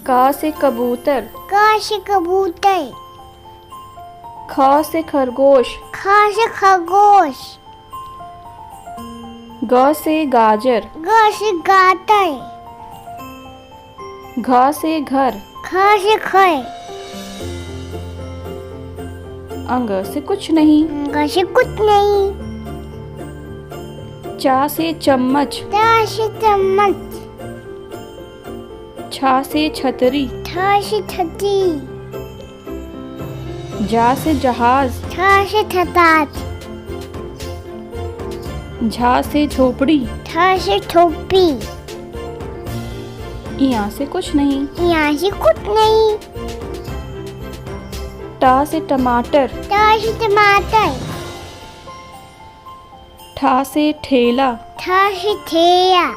का से कबूतर, का से कबूतर, ख से खरगोश, ख से खरगोश, ग से गाजर, ग से गाजर, घ से घर, ख से घर, अंग से कुछ नहीं, ग से कुछ नहीं, चा से चम्मच, च से चम्मच, छा से छतरी, छ से छतरी, जा से जहाज, छ से छताछ, झा से झोपड़ी, ठ से ठोपी, यहाँ से कुछ नहीं, यहाँ से कुछ नहीं, टा से टमाटर, ट से टमाटर, ठा से ठेला, ठ से ठेला,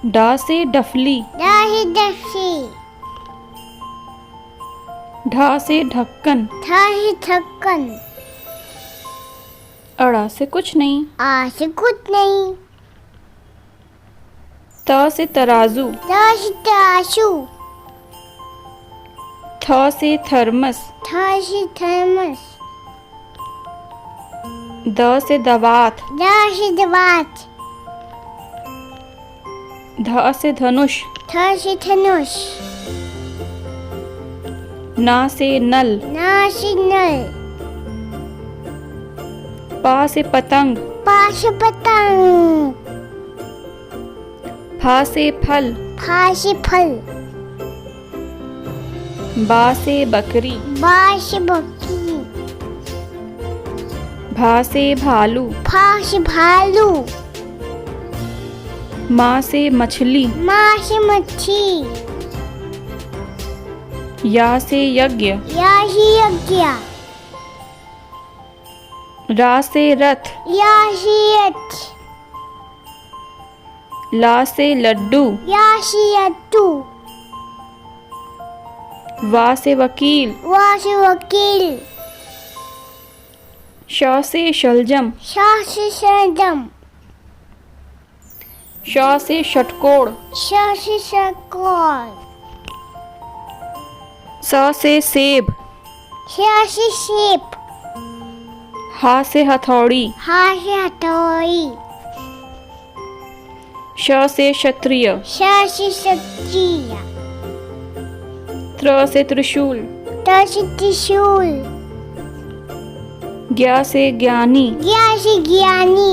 डा से डफली, ड से डक्सी, ढा से ढक्कन, ठ से ढक्कन, अड़ा से कुछ नहीं, आ से कुछ नहीं, त से तराजू, त से तराजू, थ से थर्मस, थ से थर्मस, द से दवात, द से दवात, ध से धनुष, थ से धनुष, ना से नल, न से नल, पा से पतंग, पा से पतंग, फा से फल, फा से फल, बा से बकरी, बा से बकरी, भा से भालू, फा से भालू, माँ से मछली, माँ से मच्छी, या से यज्ञ, या से यज्ञ, रा से रथ, या से रथ, ला से लड्डू, या से लड्डू, वा से वकील, वा से वकील, श से शलजम, श से सरदम, श से षटकोण, श से षटकोण, स से सेब, श से सेब, हा से हथौड़ी, हा से हथौड़ी, श से क्षत्रिय, श से क्षत्रिय, त्र से त्रिशूल, त से त्रिशूल, ज्ञा से ज्ञानी, ज्ञा से ज्ञानी,